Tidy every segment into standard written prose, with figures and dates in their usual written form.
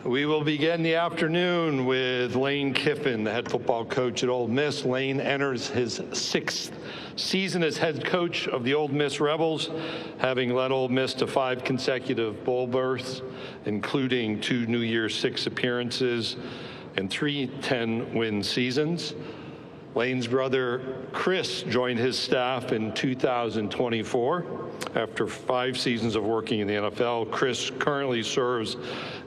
We will begin the afternoon with Lane Kiffin, the head football coach at Ole Miss. Lane enters his 6th season as head coach of the Ole Miss Rebels, having led Ole Miss to 5 consecutive bowl berths, including 2 New Year's Six appearances and 3 10-win seasons. Lane's brother, Chris, joined his staff in 2024. After 5 seasons of working in the NFL, Chris currently serves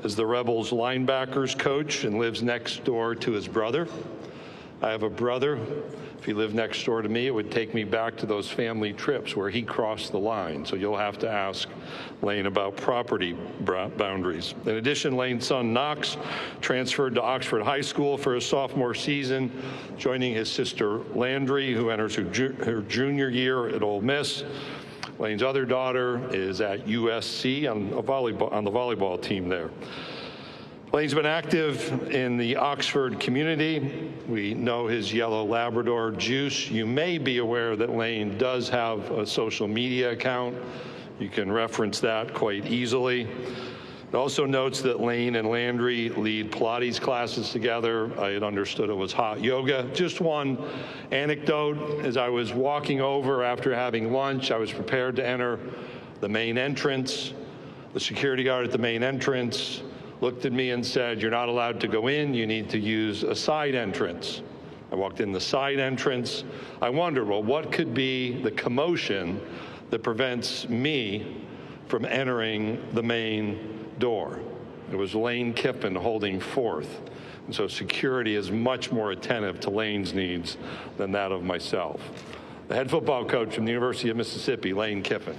as the Rebels linebackers coach and lives next door to his brother. I have a brother. If he lived next door to me, it would take me back to those family trips where he crossed the line. So you'll have to ask Lane about property boundaries. In addition, Lane's son, Knox, transferred to Oxford High School for his sophomore season, joining his sister, Landry, who enters her junior year at Ole Miss. Lane's other daughter is at USC on the volleyball team there. Lane's been active in the Oxford community. We know his yellow Labrador juice. You may be aware that Lane does have a social media account. You can reference that quite easily. It also notes that Lane and Landry lead Pilates classes together. I had understood it was hot yoga. Just one anecdote, as I was walking over after having lunch, I was prepared to enter the main entrance. The security guard at the main entrance looked at me and said, "You're not allowed to go in, you need to use a side entrance." I walked in the side entrance. I wondered, well, what could be the commotion that prevents me from entering the main door? It was Lane Kiffin holding forth. And so security is much more attentive to Lane's needs than that of myself. The head football coach from the University of Mississippi, Lane Kiffin.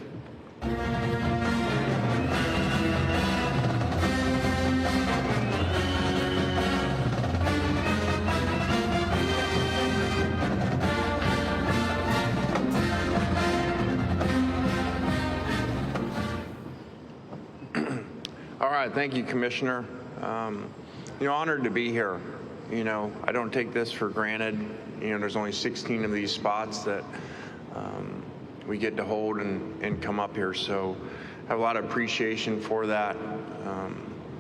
All right, thank you, Commissioner. Honored to be here. I don't take this for granted. There's only 16 of these spots that we get to hold and come up here. So I have a lot of appreciation for that.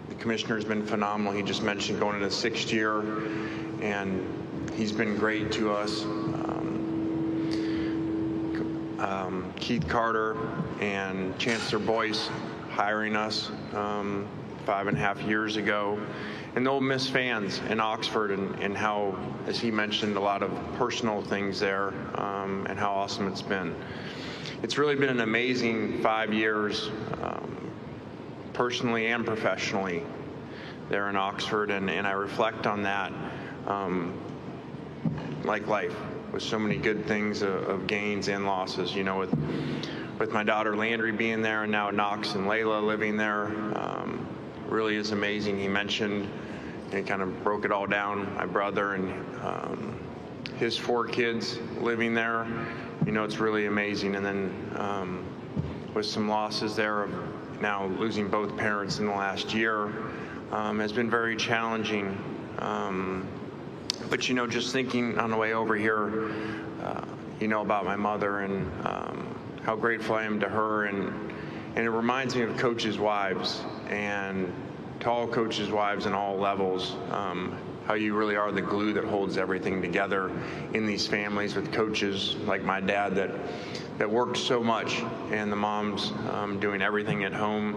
The Commissioner's been phenomenal. He just mentioned going into the 6th year, and he's been great to us. Keith Carter and Chancellor Boyce hiring us 5.5 years ago, and the Ole Miss fans in Oxford, and how, as he mentioned, a lot of personal things there, and how awesome it's been. It's really been an amazing 5 years, personally and professionally, there in Oxford, and I reflect on that like life, with so many good things of gains and losses, with my daughter Landry being there, and now Knox and Layla living there. Really is amazing. He mentioned, and kind of broke it all down, my brother and his 4 kids living there. It's really amazing. And then with some losses there, of now losing both parents in the last year, has been very challenging. But just thinking on the way over here, about my mother, and how grateful I am to her, and it reminds me of coaches' wives, and to all coaches' wives in all levels, how you really are the glue that holds everything together in these families, with coaches like my dad that worked so much, and the moms doing everything at home.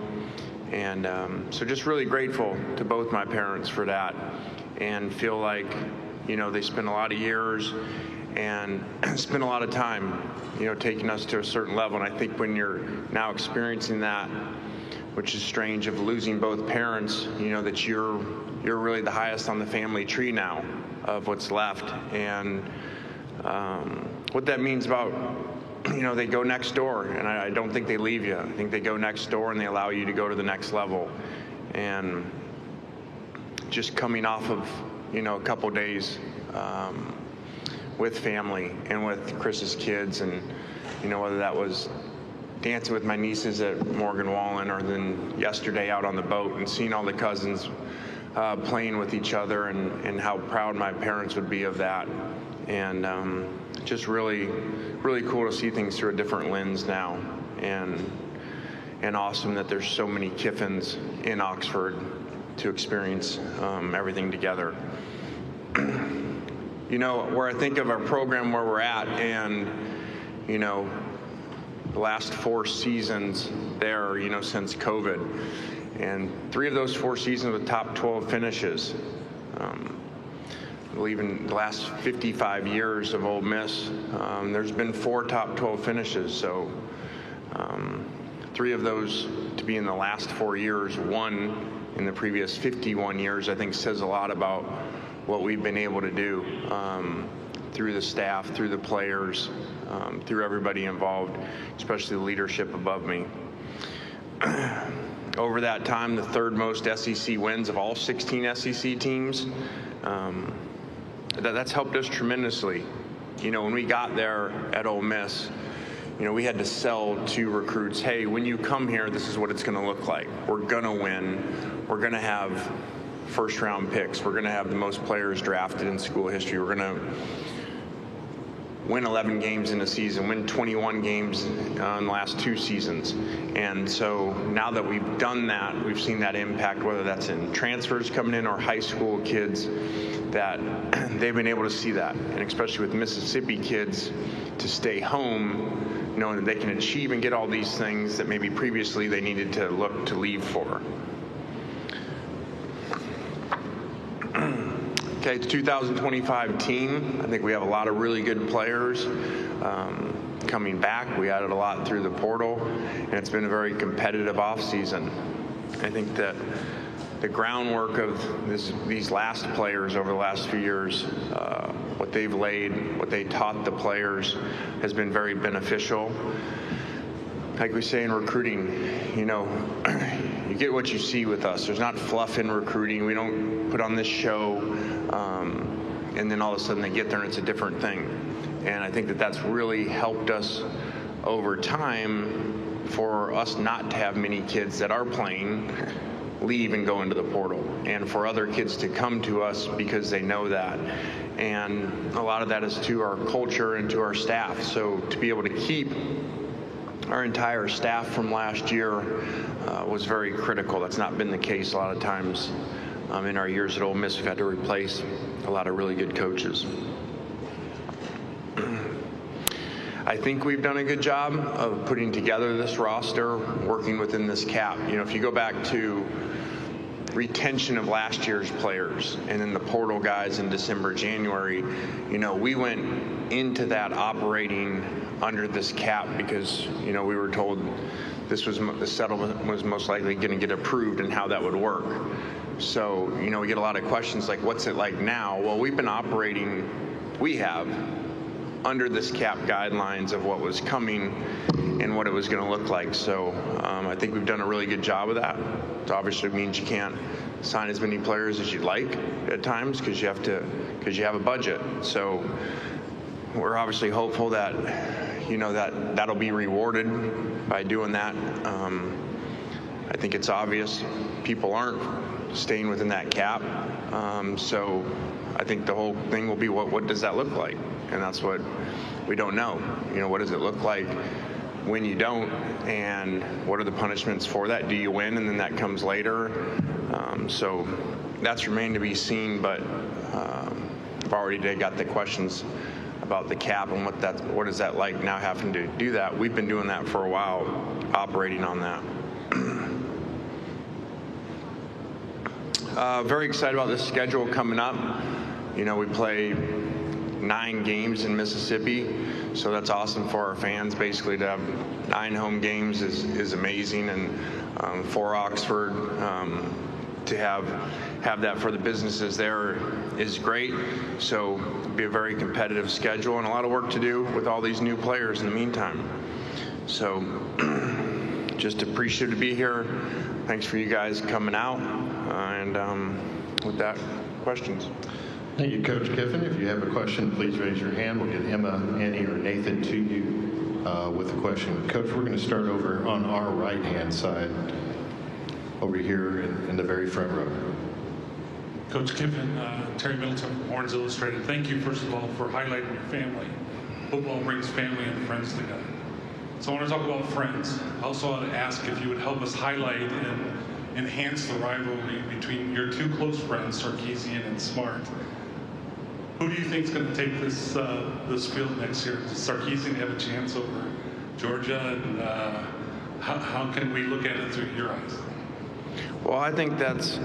And so just really grateful to both my parents for that, and feel like, they spent a lot of years and spent a lot of time, taking us to a certain level. And I think when you're now experiencing that, which is strange, of losing both parents, that you're really the highest on the family tree now of what's left. And what that means about, they go next door, and I don't think they leave you. I think they go next door and they allow you to go to the next level. And just coming off of, a couple days with family and with Chris's kids, and whether that was dancing with my nieces at Morgan Wallen, or then yesterday out on the boat and seeing all the cousins playing with each other, and how proud my parents would be of that. And just really, really cool to see things through a different lens now, and awesome that there's so many Kiffins in Oxford to experience everything together. You know, where I think of our program where we're at, and, you know, the last 4 seasons there, you know, since COVID, and 3 of those 4 seasons with top 12 finishes. I believe in the last 55 years of Ole Miss, there's been 4 top 12 finishes. So 3 of those to be in the last 4 years, 1 in the previous 51 years, I think says a lot about what we've been able to do through the staff, through the players, through everybody involved, especially the leadership above me. Over that time, the 3rd most SEC wins of all 16 SEC teams. That's helped us tremendously. You know, when we got there at Ole Miss, you know, we had to sell to recruits, hey, when you come here, this is what it's going to look like. We're going to win. We're going to have first-round picks. We're going to have the most players drafted in school history. We're going to win 11 games in a season, win 21 games in the last 2 seasons. And so now that we've done that, we've seen that impact, whether that's in transfers coming in or high school kids, that they've been able to see that. And especially with Mississippi kids, to stay home, knowing that they can achieve and get all these things that maybe previously they needed to look to leave for. Okay, it's 2025 team. I think we have a lot of really good players coming back. We added a lot through the portal, and it's been a very competitive offseason. I think that the groundwork of these last players over the last few years, what they've laid, what they taught the players, has been very beneficial. Like we say in recruiting, you know, you get what you see with us. There's not fluff in recruiting. We don't put on this show, and then all of a sudden they get there and it's a different thing. And I think that that's really helped us over time for us not to have many kids that are playing leave and go into the portal, and for other kids to come to us because they know that. And a lot of that is to our culture and to our staff. So to be able to keep our entire staff from last year was very critical. That's not been the case a lot of times in our years at Ole Miss. We've had to replace a lot of really good coaches. I think we've done a good job of putting together this roster, working within this cap. You know, if you go back to retention of last year's players and then the portal guys in December, January, you know, we went into that operating under this cap because, you know, we were told the settlement was most likely going to get approved and how that would work. So, you know, we get a lot of questions like, what's it like now? Well, we've been operating, we have, under this cap guidelines of what was coming and what it was going to look like. So I think we've done a really good job of that. It obviously means you can't sign as many players as you'd like at times because you have a budget. So we're obviously hopeful that, you know, that'll be rewarded by doing that. I think it's obvious people aren't staying within that cap. So I think the whole thing will be what does that look like? And that's what we don't know. You know, what does it look like when you don't, and what are the punishments for that? Do you win and then that comes later? So that's remained to be seen, but I've already got the questions about the cap and what is that like now having to do that. We've been doing that for a while, operating on that. Very excited about this schedule coming up. You know, we play 9 games in Mississippi, so that's awesome for our fans. Basically, to have 9 home games is amazing, and for Oxford to have that for the businesses there is great. So it'll be a very competitive schedule and a lot of work to do with all these new players in the meantime. So just appreciative to be here. Thanks for you guys coming out, and with that, questions. Thank you, Coach Kiffin. If you have a question, please raise your hand. We'll get Emma, Annie, or Nathan to you with a question. Coach, we're going to start over on our right-hand side, over here in the very front row. Coach Kiffin, Terry Middleton from Horns Illustrated. Thank you, first of all, for highlighting your family. Football brings family and friends together. So I want to talk about friends. I also want to ask if you would help us highlight in enhance the rivalry between your two close friends, Sarkisian and Smart. Who do you think is going to take this field next year? Does Sarkisian have a chance over Georgia? And how can we look at it through your eyes? Well, I think that's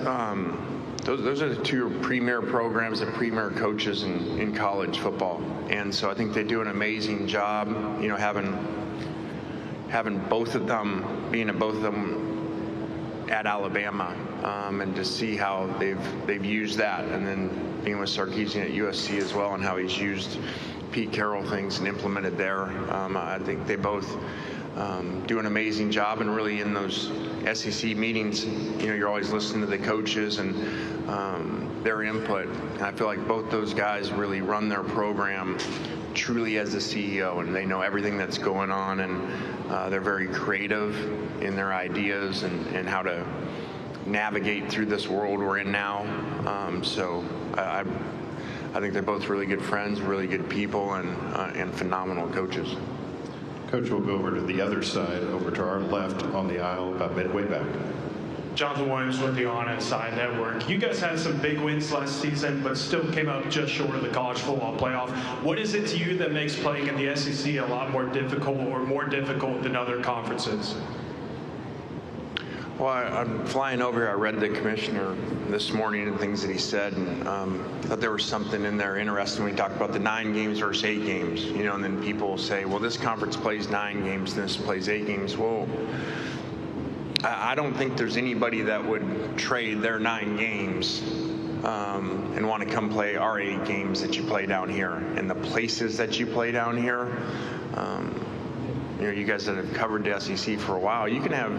those are the two premier programs and premier coaches in college football, and so I think they do an amazing job. You know, having both of them, being at both of them at Alabama, and to see how they've used that, and then being with Sarkisian at USC as well, and how he's used Pete Carroll things and implemented there. I think they both do an amazing job, and really in those SEC meetings, you know, you're always listening to the coaches and their input. And I feel like both those guys really run their program truly as a CEO, and they know everything that's going on, and they're very creative in their ideas and how to navigate through this world we're in now. So I think they're both really good friends, really good people, and phenomenal coaches. Coach, we'll go over to the other side, over to our left on the aisle, about midway back. Jonathan Williams with the On Inside Network. You guys had some big wins last season, but still came up just short of the college football playoff. What is it to you that makes playing in the SEC a lot more difficult, or more difficult than other conferences? Well, I'm flying over here. I read the commissioner this morning and things that he said, and thought there was something in there interesting when he talked about the 9 games versus 8 games. You know, and then people say, well, this conference plays 9 games, this plays 8 games. Well, I don't think there's anybody that would trade their 9 games and want to come play our 8 games that you play down here, and the places that you play down here. You know, you guys that have covered the SEC for a while, you can have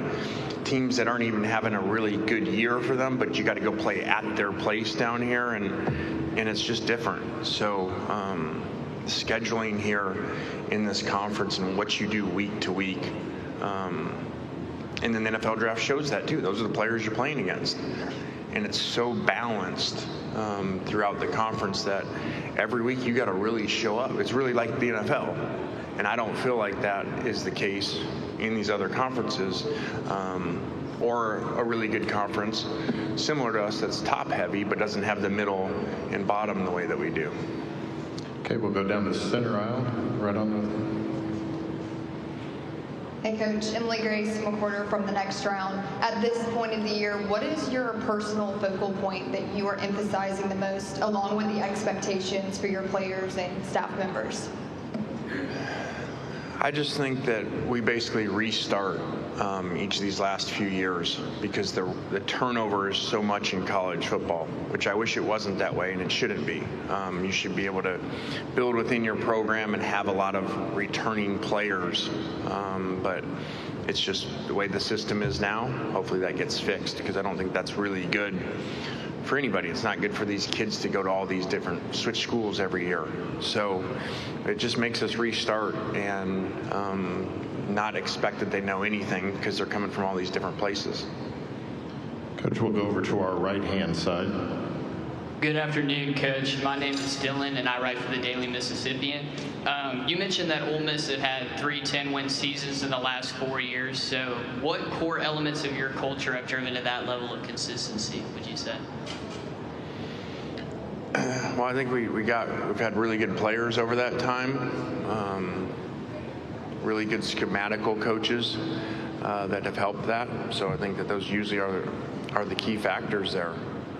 teams that aren't even having a really good year for them, but you got to go play at their place down here, and it's just different. So scheduling here in this conference and what you do week to week, and then the NFL draft shows that too. Those are the players you're playing against, and it's so balanced throughout the conference that every week you got to really show up. It's really like the NFL. And I don't feel like that is the case in these other conferences, or a really good conference similar to us that's top heavy but doesn't have the middle and bottom the way that we do. Okay, we'll go down the center aisle, right on Hey Coach, Emily Grace McWhorter from the Next Round. At this point in the year, what is your personal focal point that you are emphasizing the most, along with the expectations for your players and staff members? I just think that we basically restart each of these last few years, because the turnover is so much in college football, which I wish it wasn't that way, and it shouldn't be. You should be able to build within your program and have a lot of returning players, but it's just the way the system is now. Hopefully that gets fixed, because I don't think that's really good for anybody. It's not good for these kids to go to all these different switch schools every year. So it just makes us restart and not expect that they know anything, because they're coming from all these different places. Coach, we'll go over to our right-hand side. Good afternoon, Coach. My name is Dylan, and I write for the Daily Mississippian. You mentioned that Ole Miss had 3 10-win seasons in the last 4 years. So what core elements of your culture have driven to that level of consistency, would you say? Well, I think we've had really good players over that time, really good schematical coaches that have helped that. So I think that those usually are the key factors there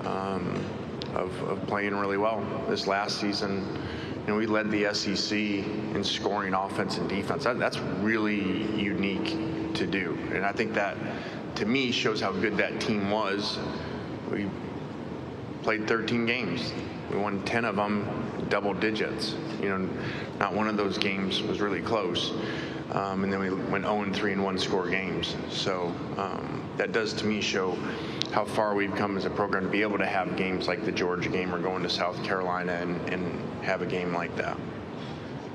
of playing really well. This last season, you know, we led the SEC in scoring offense and defense. That's really unique to do, and I think that, to me, shows how good that team was. We played 13 games. We won 10 of them double digits. You know, not one of those games was really close. And then we went 0-3 in one-score games. So that does, to me, show how far we've come as a program to be able to have games like the Georgia game, or going to South Carolina and have a game like that.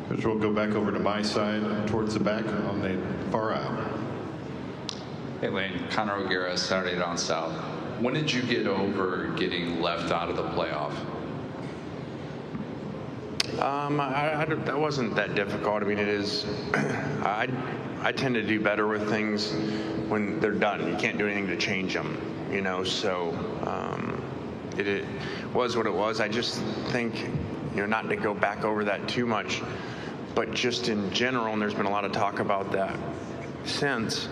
Coach, we'll go back over to my side, towards the back on the far aisle. Hey Lane, Connor O'Gara, Saturday Down South. When did you get over getting left out of the playoff? That wasn't that difficult. I mean, it is. I tend to do better with things when they're done. You can't do anything to change them, so it was what it was. I just think, not to go back over that too much, but just in general, and there's been a lot of talk about that since,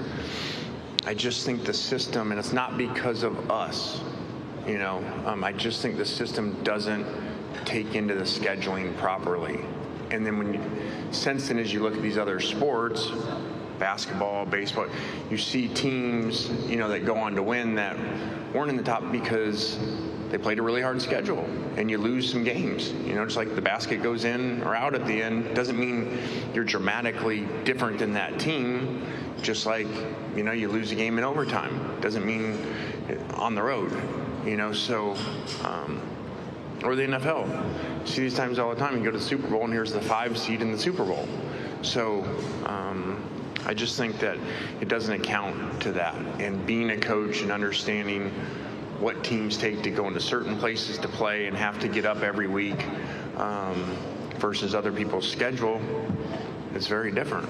I just think the system, and it's not because of us, I just think the system doesn't take into the scheduling properly. And then since then, as you look at these other sports, basketball, baseball, you see teams, that go on to win that weren't in the top because they played a really hard schedule, and you lose some games. Just like the basket goes in or out at the end doesn't mean you're dramatically different than that team. Just like, you lose a game in overtime doesn't mean on the road, or the NFL. You see these times all the time. You go to the Super Bowl, and here's the 5 seed in the Super Bowl. So I just think that it doesn't account to that. And being a coach and understanding what teams take to go into certain places to play and have to get up every week versus other people's schedule, it's very different.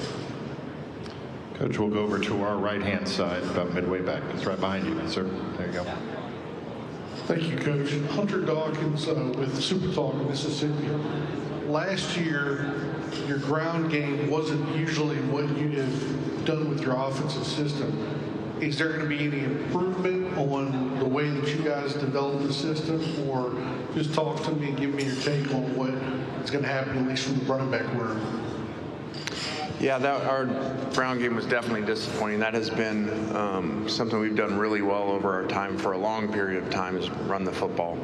Coach, we'll go over to our right-hand side, about midway back. It's right behind you, sir. There you go. Thank you, Coach. Hunter Dawkins with Super Talk Mississippi. Last year, your ground game wasn't usually what you have done with your offensive system. Is there going to be any improvement on the way that you guys develop the system, or just talk to me and give me your take on what is going to happen, at least from the running back room? Yeah, our ground game was definitely disappointing. That has been something we've done really well over our time for a long period of time, is run the football.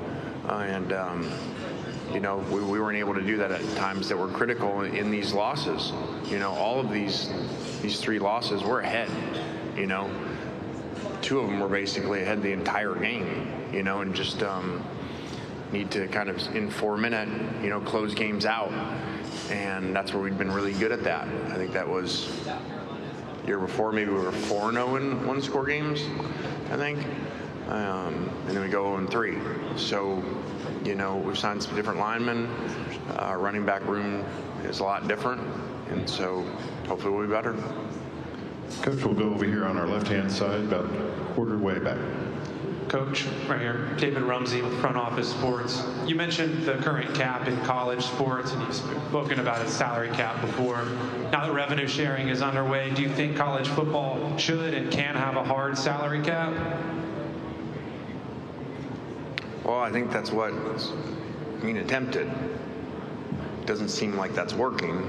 We weren't able to do that at times that were critical in these losses. All of these 3 losses, we're ahead. 2 of them were basically ahead the entire game, and just need to kind of, in 4 minute, close games out. And that's where we'd been really good at that. I think that was year before, maybe we were 4-0 in 1-score games, I think. And then we go 0-3. So, we've signed some different linemen. Our running back room is a lot different. And so hopefully we'll be better. Coach, we'll go over here on our left-hand side, about quarter way back. Coach, right here, David Rumsey with Front Office Sports. You mentioned the current cap in college sports, and you've spoken about its salary cap before. Now that revenue sharing is underway, do you think college football should and can have a hard salary cap? Well, I think that's what's being attempted. It doesn't seem like that's working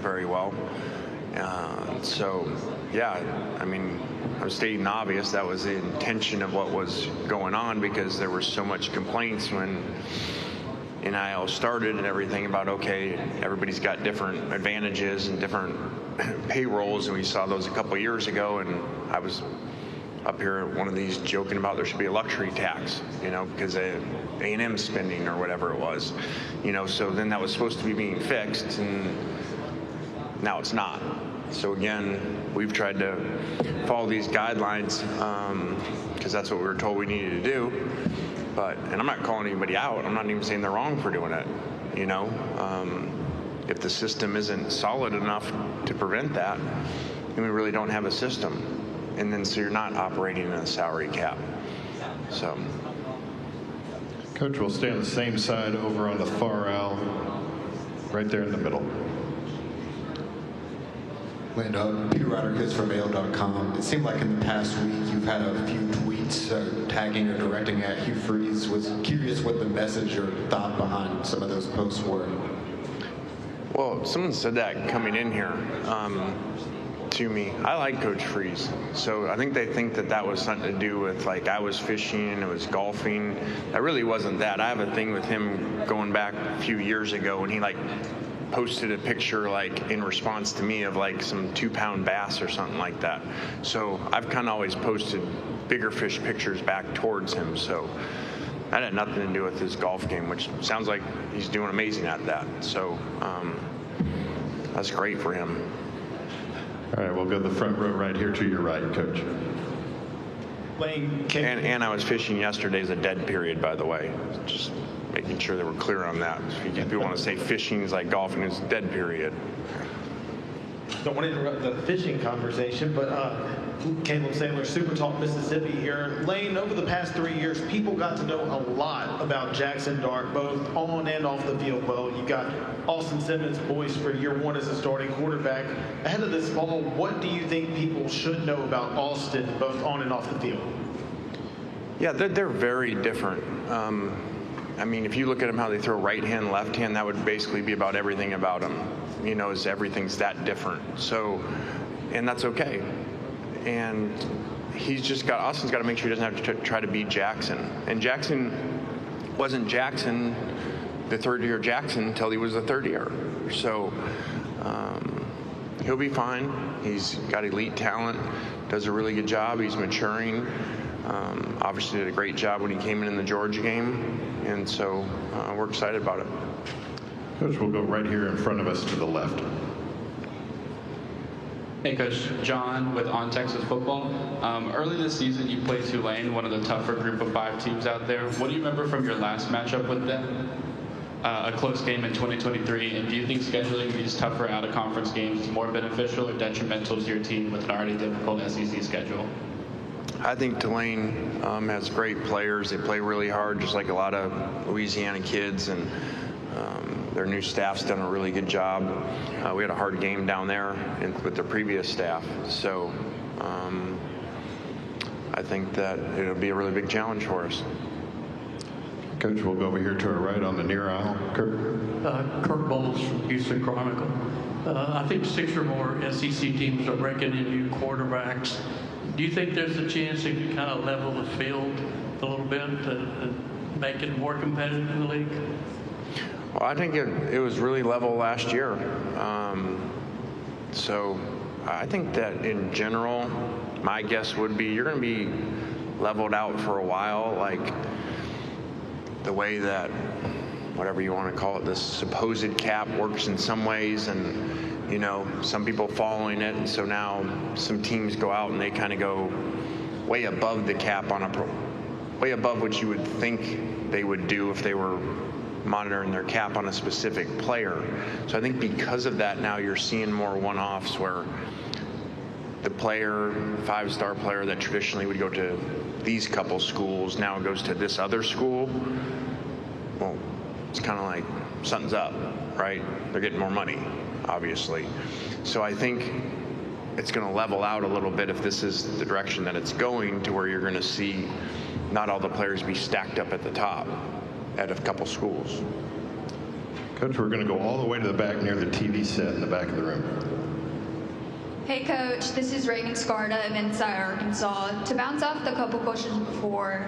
very well. I'm stating the obvious. That was the intention of what was going on, because there was so much complaints when NIL started and everything about, okay, everybody's got different advantages and different payrolls, and we saw those a couple of years ago, and I was up here at one of these joking about there should be a luxury tax, because of A&M spending or whatever it was, so then that was supposed to be being fixed, and now it's not. So again, we've tried to follow these guidelines because that's what we were told we needed to do. And I'm not calling anybody out. I'm not even saying they're wrong for doing it. If the system isn't solid enough to prevent that, then we really don't have a system. And then so you're not operating in a salary cap. So, Coach, we'll stay on the same side over on the far aisle, right there in the middle. Peter Rodriguez from AO.com. It seemed like in the past week you've had a few tweets tagging or directing at Hugh Freeze. Was curious what the message or thought behind some of those posts were. Well, someone said that coming in here to me. I like Coach Freeze, so I think they think that was something to do with, like, I was fishing and it was golfing. That really wasn't that. I have a thing with him going back a few years ago when he posted a picture in response to me of some 2-pound bass or something like that. So I've kind of always posted bigger fish pictures back towards him. So that had nothing to do with his golf game, which sounds like he's doing amazing at that. So that's great for him. All right, we'll go to the front row right here to your right, Coach. Lane And I was fishing yesterday as a dead period, by the way. Just making sure that we're clear on that. If you want to say fishing is like golfing, it's dead period. don't want to interrupt the fishing conversation, but Caleb Saylor, Super Talk Mississippi here. Lane, over the past 3 years, people got to know a lot about Jackson Dart, both on and off the field. Well, you got Austin Simmons poised for year one as a starting quarterback. Ahead of this fall, what do you think people should know about Austin, both on and off the field? Yeah, they're very different. I mean, if you look at them how they throw right hand, left hand, that would basically be about everything about them. You know, is everything's that different. So, and that's okay. And Austin's got to make sure he doesn't have to try to beat Jackson. And Jackson wasn't Jackson, the third year Jackson, until he was the third year. So he'll be fine. He's got elite talent, does a really good job. He's maturing. Obviously did a great job when he came in the Georgia game. And so we're excited about it. Coach, we'll go right here in front of us to the left. Hey, Coach. John with On Texas Football. Early this season, you played Tulane, one of the tougher group of 5 teams out there. What do you remember from your last matchup with them? A close game in 2023. And do you think scheduling these tougher out-of-conference games is more beneficial or detrimental to your team with an already difficult SEC schedule? I think Tulane has great players. They play really hard, just like a lot of Louisiana kids, and their new staff's done a really good job. We had a hard game down there with the previous staff, so I think that it'll be a really big challenge for us. Coach, we'll go over here to our right on the near aisle. Kirk Bowles from Houston Chronicle. I think 6 or more SEC teams are breaking in new quarterbacks. Do you think there's a chance it could kind of level the field a little bit to make it more competitive in the league? Well, I think it was really level last year. So I think that in general, my guess would be you're going to be leveled out for a while, like the way that, whatever you want to call it, this supposed cap works in some ways, and, you know, some people following it, and so now some teams go out and they kind of go way above the cap on way above what you would think they would do if they were monitoring their cap on a specific player. So I think because of that, now you're seeing more one-offs where the player, 5-star player that traditionally would go to these couple schools now goes to this other school. Well, it's kind of like something's up, right? They're getting more money, obviously. So I think it's going to level out a little bit if this is the direction that it's going, to where you're going to see not all the players be stacked up at the top at a couple schools. Coach, we're going to go all the way to the back near the TV set in the back of the room. Hey, Coach, this is Reagan Scarda of Inside Arkansas. To bounce off the couple questions before,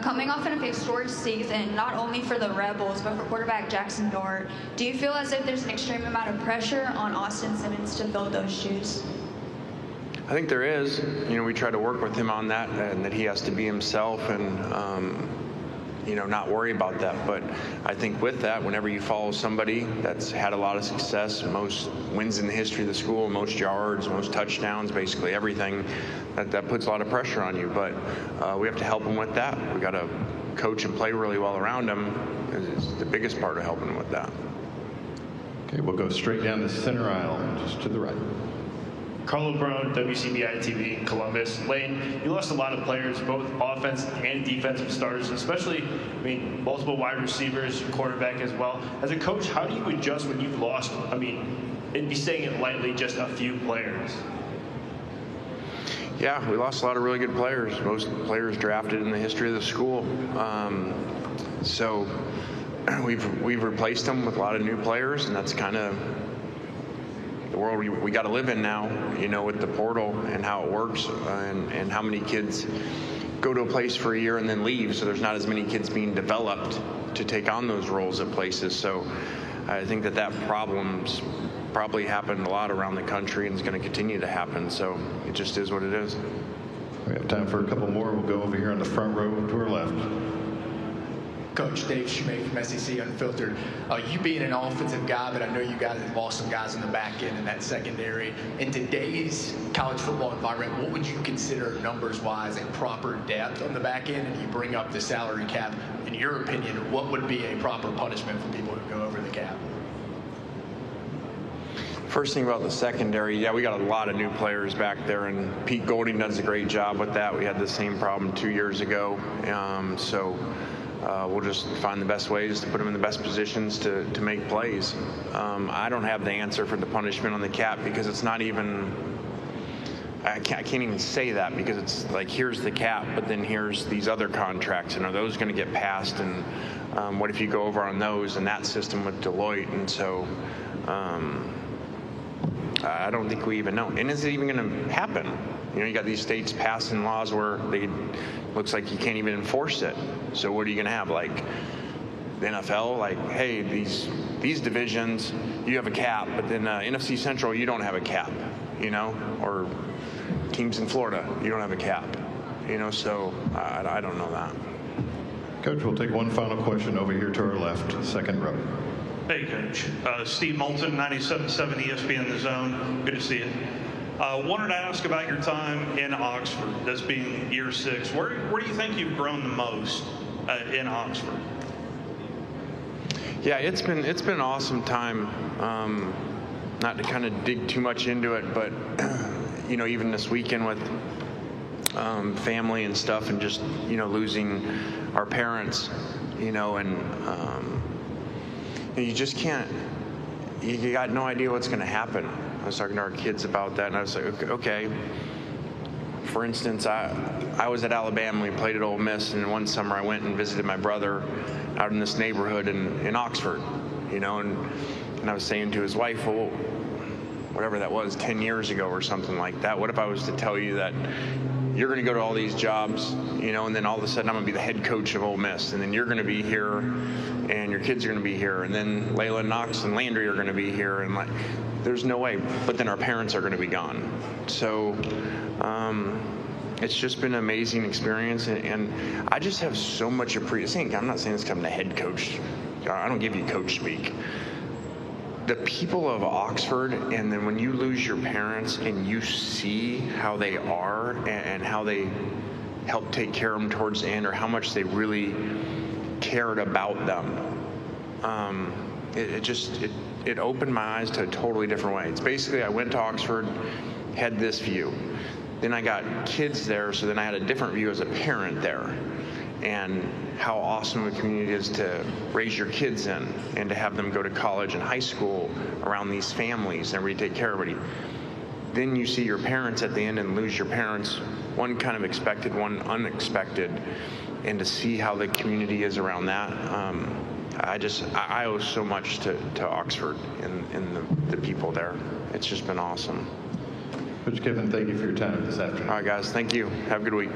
coming off an historic season, not only for the Rebels, but for quarterback Jackson Dart, do you feel as if there's an extreme amount of pressure on Austin Simmons to fill those shoes? I think there is. You know, we try to work with him on that, and that he has to be himself and, you know, not worry about that. But I think with that, whenever you follow somebody that's had a lot of success, most wins in the history of the school, most yards, most touchdowns, basically everything, that puts a lot of pressure on you. But we have to help him with that. We got to coach and play really well around him. Is the biggest part of helping him with that. Okay, we'll go straight down the center aisle, just to the right. Carlo Brown, WCBI TV in Columbus. Lane, you lost a lot of players, both offensive and defensive starters, especially, I mean, multiple wide receivers, quarterback as well. As a coach, how do you adjust when you've lost, I mean, and be saying it lightly, just a few players? Yeah, we lost a lot of really good players. Most players drafted in the history of the school. So we've replaced them with a lot of new players, and that's kind of the world we got to live in now, you know, with the portal and how it works, and how many kids go to a place for a year and then leave. So there's not as many kids being developed to take on those roles at places. So I think that problem's probably happened a lot around the country and is going to continue to happen. So it just is what it is. We have time for a couple more. We'll go over here on the front row to our left. Coach Dave Schmate from SEC Unfiltered. You being an offensive guy, but I know you guys have lost some guys in the back end and that secondary. In today's college football environment, what would you consider numbers-wise a proper depth on the back end? And you bring up the salary cap. In your opinion, what would be a proper punishment for people who go over the cap? First thing about the secondary, yeah, we got a lot of new players back there, and Pete Golding does a great job with that. We had the same problem 2 years ago, we'll just find the best ways to put them in the best positions to make plays. I don't have the answer for the punishment on the cap because it's not even, I can't even say that because it's like, here's the cap, but then here's these other contracts, and are those going to get passed? And what if you go over on those and that system with Deloitte? And so I don't think we even know. And is it even going to happen? You know, you got these states passing laws where looks like you can't even enforce it. So what are you going to have? Like the NFL, like, hey, these divisions, you have a cap, but then NFC Central, you don't have a cap, you know, or teams in Florida, you don't have a cap, you know, so I don't know that. Coach, we'll take one final question over here to our left, second row. Hey, Coach. Steve Moulton, 97.7 ESPN The Zone. Good to see you. Wanted to ask about your time in Oxford, this being year 6. Where do you think you've grown the most in Oxford? Yeah, it's been an awesome time. Not to kind of dig too much into it, but you know, even this weekend with family and stuff, and just, you know, losing our parents, you know, and you just can't. You got no idea what's going to happen. I was talking to our kids about that, and I was like, okay. For instance, I was at Alabama. We played at Ole Miss, and one summer I went and visited my brother out in this neighborhood in Oxford, you know, and I was saying to his wife, well, whatever that was, 10 years ago or something like that, what if I was to tell you that you're going to go to all these jobs, you know, and then all of a sudden I'm going to be the head coach of Ole Miss, and then you're going to be here, and your kids are going to be here, and then Layla, Knox, and Landry are going to be here, and like, there's no way. But then our parents are going to be gone. So it's just been an amazing experience, and I just have so much appreciation. I'm not saying it's coming to head coach. I don't give you coach speak. The people of Oxford, and then when you lose your parents and you see how they are and how they help take care of them towards the end, or how much they really cared about them, it opened my eyes to a totally different way. It's basically, I went to Oxford, had this view. Then I got kids there, so then I had a different view as a parent there, and how awesome a community is to raise your kids in and to have them go to college and high school around these families and everybody take care of everybody. Then you see your parents at the end and lose your parents, one kind of expected, one unexpected, and to see how the community is around that, I owe so much to Oxford and the people there. It's just been awesome. Coach Kiffin, thank you for your time this afternoon. All right, guys, thank you. Have a good week.